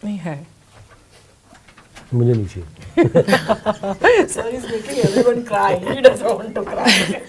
नहीं है. मुझे नहीं चाहिए. Sir is making everyone cry. He doesn't want to cry.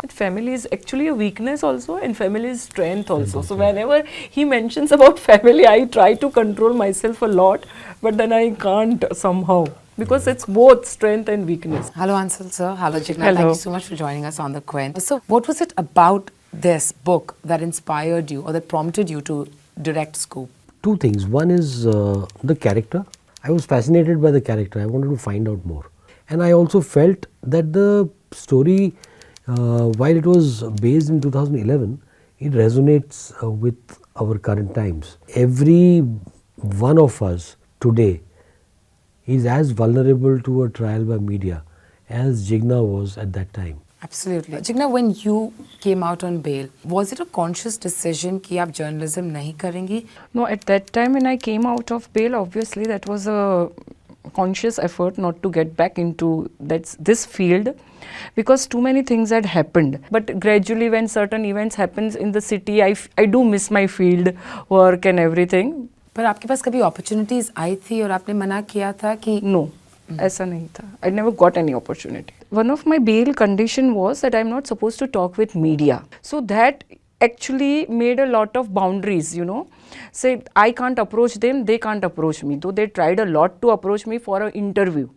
Family is actually a weakness also, and family is strength also. So whenever he mentions about family, I try to control myself a lot, but then I can't somehow, because it's both strength and weakness. Hello, Ansel sir. Hello, Jigna. Hello. Thank you so much for joining us on The Quint. So, what was it about this book that inspired you or that prompted you to direct Scoop? Two things. One is the character. I was fascinated by the character. I wanted to find out more. And I also felt that the story, while it was based in 2011, it resonates with our current times. Every one of us today is as vulnerable to a trial by media as Jigna was at that time. Absolutely. Jigna, when you came out on bail, was it a conscious decision कि आप journalism नहीं करेंगी? No, at that time when I came out of bail, obviously that was a conscious effort not to get back into this field, because too many things had happened. But gradually when certain events happens in the city, I do miss my field work and everything. पर आपके पास कभी opportunities आई थी और आपने मना किया था कि No, ऐसा नहीं था. I never got any opportunity. One of my bail condition was that I'm not supposed to talk with media. So that actually made a lot of boundaries, you know. Say I can't approach them, they can't approach me. Though they tried a lot to approach me for an interview.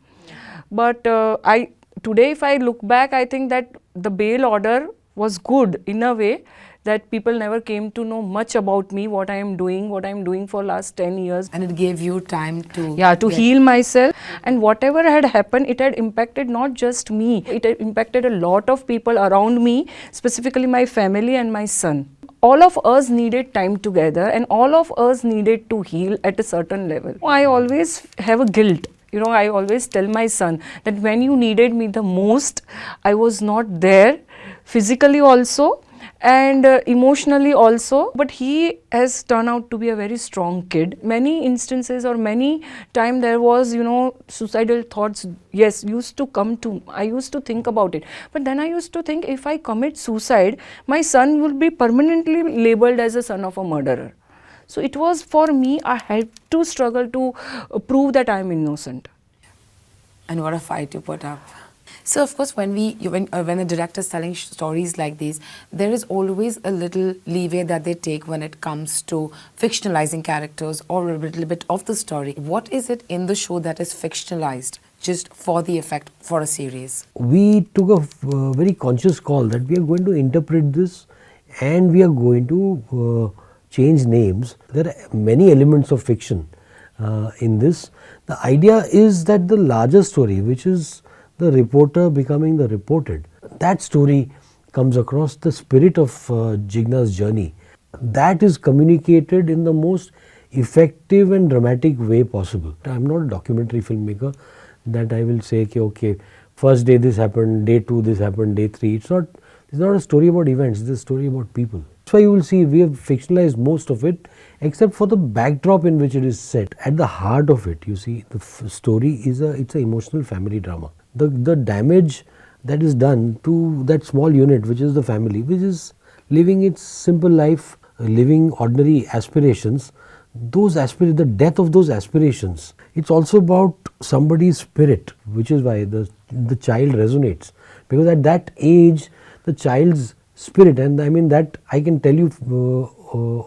But today if I look back, I think that the bail order was good in a way, that people never came to know much about me, what I am doing for last 10 years. and it gave you time to To heal myself, and whatever had happened, it had impacted not just me, it had impacted a lot of people around me, specifically my family and my son. All of us needed time together, and all of us needed to heal at a certain level. I always have a guilt. You know, I always tell my son that when you needed me the most, I was not there, physically also and emotionally also. But he has turned out to be a very strong kid. Many instances or many time there was, you know, suicidal thoughts, yes, used to come to, I used to think about it. But then I used to think, if I commit suicide, my son will be permanently labeled as a son of a murderer. So it was, for me, I had to struggle to prove that I am innocent. And what a fight you put up. So of course, when the director is telling stories like these, there is always a little leeway that they take when it comes to fictionalizing characters or a little bit of the story. What is it in the show that is fictionalized just for the effect for a series? We took a very conscious call that we are going to interpret this, and we are going to change names. There are many elements of fiction in this. The idea is that the larger story, which is the reporter becoming the reported, that story comes across, the spirit of Jigna's journey. That is communicated in the most effective and dramatic way possible. I am not a documentary filmmaker that I will say, okay, first day this happened, day 2 this happened, day 3. It's not a story about events, it's a story about people. That's why you will see we have fictionalized most of it, except for the backdrop in which it is set. At the heart of it, you see, the story is it's an emotional family drama. The damage that is done to that small unit, which is the family, which is living its simple life, living ordinary aspirations, the death of those aspirations. It's also about somebody's spirit, which is why the child resonates, because at that age the child's spirit, and I mean that I can tell you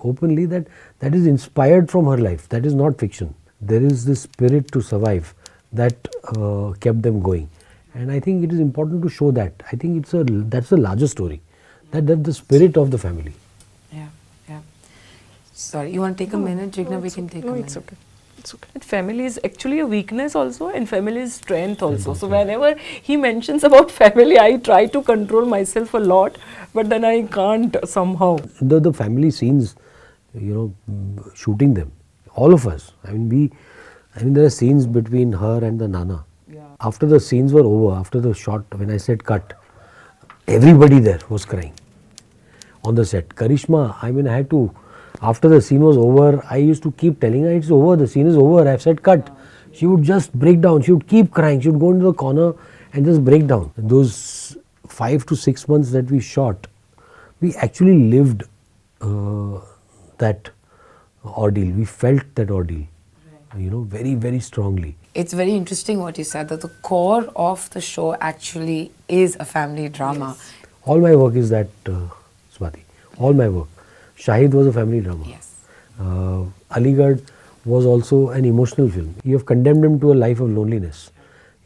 openly that is inspired from her life. That is not fiction. There is this spirit to survive that kept them going, and I think it is important to show that. I think that's the larger story, that the spirit of the family. Yeah. Sorry, you want to take a minute, Jigna? We can take a minute. It's okay. It's okay. Family is actually a weakness also, and family is strength also. So whenever he mentions about family, I try to control myself a lot, but then I can't somehow. The family scenes, shooting them, all of us. I mean, there are scenes between her and the Nana. Yeah. After the scenes were over, after the shot, when I said cut, everybody there was crying on the set. Karishma, I had to. After the scene was over, I used to keep telling her, it's over, the scene is over, I've said cut. She would just break down, she would keep crying, she would go into the corner and just break down. Those 5 to 6 months that we shot, we actually lived that ordeal, we felt that ordeal. very, very strongly. It's very interesting what you said, that the core of the show actually is a family drama. All my work is that, Swati. All my work. Shahid was a family drama. Yes. Aligarh was also an emotional film. You have condemned him to a life of loneliness.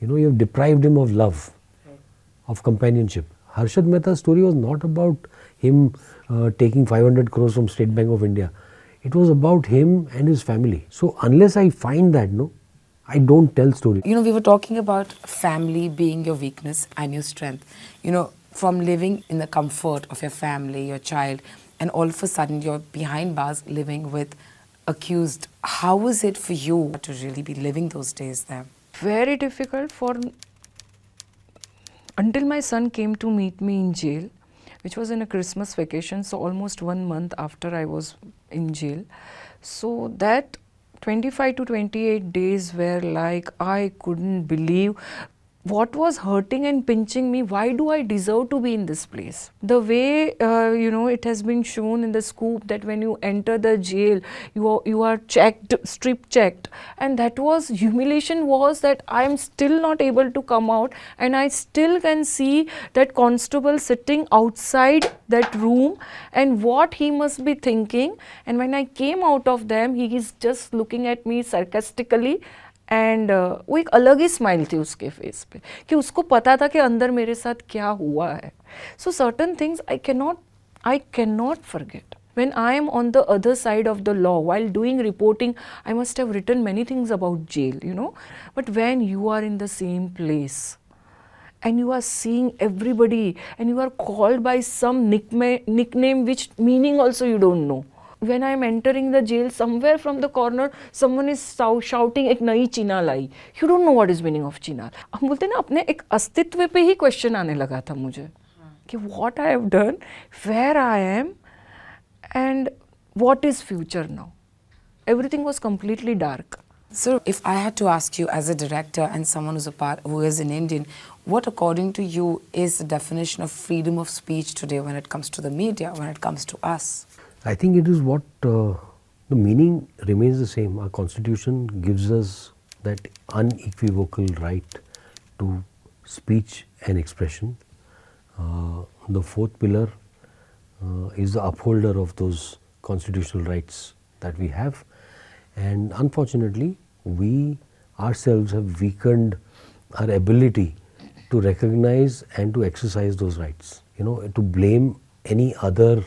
You have deprived him of love, of companionship. Harshad Mehta's story was not about him taking 500 crores from State Bank of India. It was about him and his family. So unless I find that, I don't tell story. We were talking about family being your weakness and your strength. From living in the comfort of your family, your child, and all of a sudden you're behind bars living with accused. How was it for you to really be living those days there? Very difficult until my son came to meet me in jail, which was in a Christmas vacation, so almost 1 month after I was in jail. So that 25 to 28 days were like, I couldn't believe what was hurting and pinching me. Why do I deserve to be in this place? The way, it has been shown in the scoop that when you enter the jail, you are checked, strip checked. And that was, humiliation was that I am still not able to come out, and I still can see that constable sitting outside that room and what he must be thinking. And when I came out of them, he is just looking at me sarcastically. And वो एक अलग ही smile थी उसके face पे कि उसको पता था कि अंदर मेरे साथ क्या हुआ है. So certain things I can not forget. When I am on the other side of the law, while doing reporting, I must have written many things about jail, But when you are in the same place and you are seeing everybody and you are called by some nickname which meaning also you don't know. When I am entering the jail, somewhere from the corner, someone is shouting, एक नई चिनाल आई. You don't know what is meaning of चिनाल. हम बोलते हैं ना, अपने एक अस्तित्व पे ही क्वेश्चन आने लगा था मुझे कि what I have done, where I am, and what is future now. Everything was completely dark. So, if I had to ask you as a director and someone who is an Indian, what according to you is the definition of freedom of speech today when it comes to the media, when it comes to us? I think it is what the meaning remains the same. Our constitution gives us that unequivocal right to speech and expression. The fourth pillar is the upholder of those constitutional rights that we have, and unfortunately we ourselves have weakened our ability to recognize and to exercise those rights. To blame any other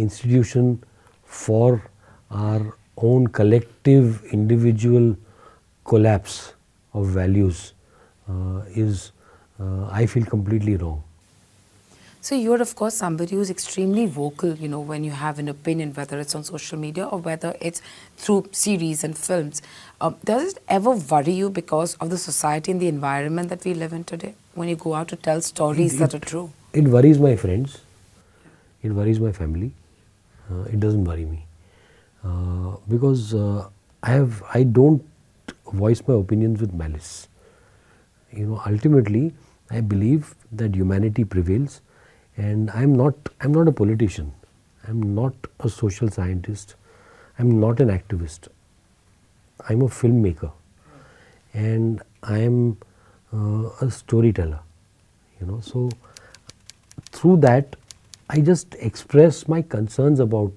institution for our own collective individual collapse of values is, I feel, completely wrong. So you're of course somebody who's extremely vocal, when you have an opinion, whether it's on social media or whether it's through series and films. Does it ever worry you because of the society and the environment that we live in today, when you go out to tell stories that are true? It worries my friends. It worries my family. It doesn't worry me because I don't voice my opinions with malice. Ultimately, I believe that humanity prevails, and I'm not a politician. I'm not a social scientist. I'm not an activist. I'm a filmmaker, and I'm a storyteller. So through that, I just express my concerns about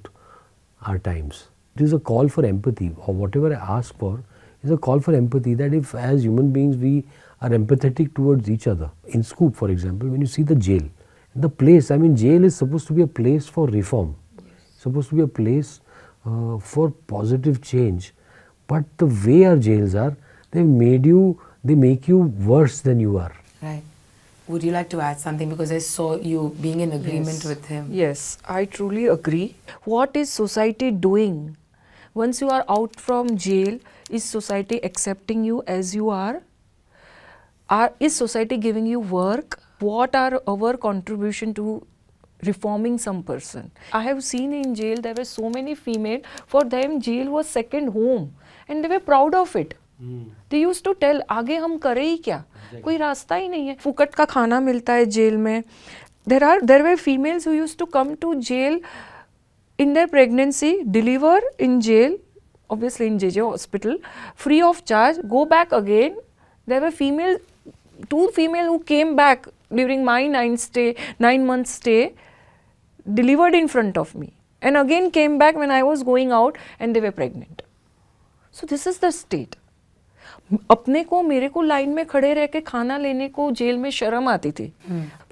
our times. It is a call for empathy, or whatever I ask for is a call for empathy, that if as human beings we are empathetic towards each other. In Scoop, for example, when you see the jail, the place, jail is supposed to be a place for reform, supposed to be a place for positive change, but the way our jails are, they make you worse than you are. Right. Would you like to add something, because I saw you being in agreement with him? Yes, I truly agree. What is society doing? Once you are out from jail, is society accepting you as you are? Is society giving you work? What are our contribution to reforming some person? I have seen in jail there were so many female, for them jail was second home and they were proud of it. They used to tell, आगे हम करें ही क्या, कोई रास्ता ही नहीं है, फुकट का खाना मिलता है जेल में. There were females who used to come to jail in their pregnancy, deliver in jail obviously in JJ hospital, free of charge, go back again. There were two female who came back during my 9-month stay, delivered in front of me, and again came back when I was going out and they were pregnant. So this is the state. अपने को मेरे को line में खड़े रह के खाना लेने को जेल में शर्म आती थी,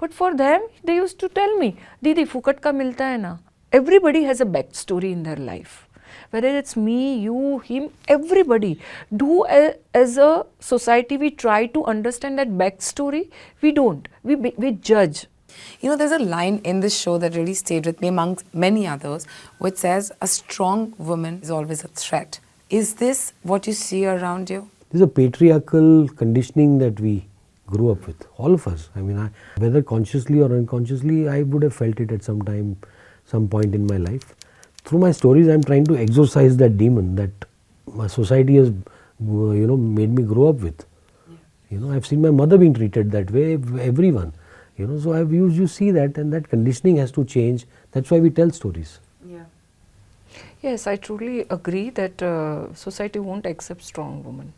but for them they used to tell me, दीदी फुकट का मिलता है ना. Everybody has a back story in their life, whether it's me, you, him, everybody. As a society we try to understand that back story. We don't. We judge. You know, there's a line in this show that really stayed with me amongst many others, which says, a strong woman is always a threat. Is this what you see around you? This is a patriarchal conditioning that we grew up with, all of us. I mean, whether consciously or unconsciously, I would have felt it at some point in my life. Through my stories, I am trying to exorcise that demon that my society has, made me grow up with. Yeah. I've seen my mother being treated that way, everyone. So you see that, and that conditioning has to change. That's why we tell stories. Yeah. Yes, I truly agree that society won't accept strong women.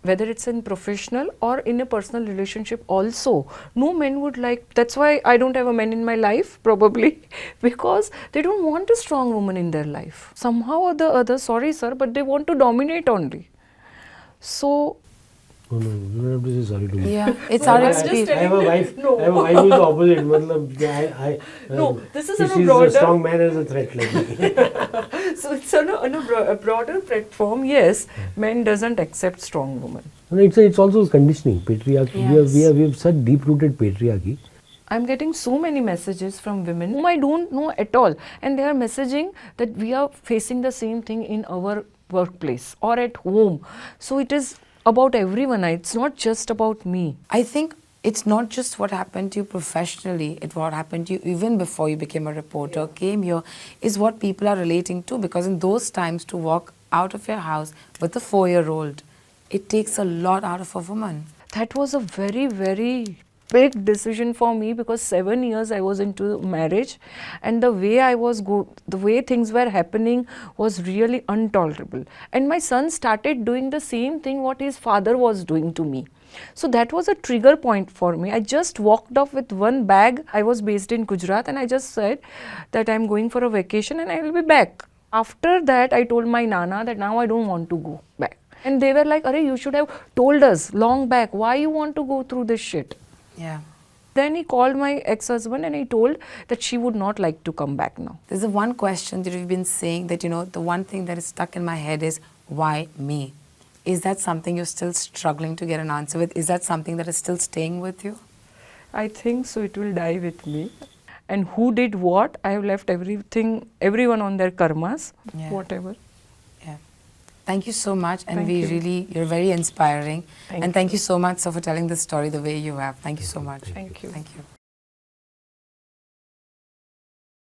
Whether it's in professional or in a personal relationship also. No men would like, that's why I don't have a man in my life probably, because they don't want a strong woman in their life. Somehow or the other, sorry sir, but they want to dominate only. So No, you don't have to say sorry to me. Yeah, it's our experience. I have a wife. No. I have a wife who's the opposite. No, this is on a she's broader- a strong man as a threat like me. So it's on a broader platform, yes, men doesn't accept strong women. No, it's also conditioning, patriarchy. Yes. We have such deep-rooted patriarchy. I'm getting so many messages from women whom I don't know at all, and they are messaging that we are facing the same thing in our workplace or at home. So it is about everyone. It's not just about me. I think it's not just what happened to you professionally, it's what happened to you even before you became a reporter, came here, is what people are relating to, because in those times to walk out of your house with a 4-year-old, it takes a lot out of a woman. That was a very, very big decision for me, because 7 years I was into marriage, and the way things were happening was really intolerable. And my son started doing the same thing what his father was doing to me. So that was a trigger point for me. I just walked off with one bag. I was based in Gujarat, and I just said that I'm going for a vacation and I will be back. After that, I told my Nana that now I don't want to go back. And they were like, "Arey, you should have told us long back. Why you want to go through this shit?" Yeah. Then he called my ex-husband and he told that she would not like to come back now. There's the one question that we've been saying that, the one thing that is stuck in my head is, why me? Is that something you're still struggling to get an answer with? Is that something that is still staying with you? I think so, it will die with me. And who did what? I have left everyone on their karmas, Yeah. whatever. Yeah. Thank you so much, and Thank you. you're very inspiring. Thank and thank you so much, sir, for telling this story the way you have. Thank you so much. Thank you. Thank you.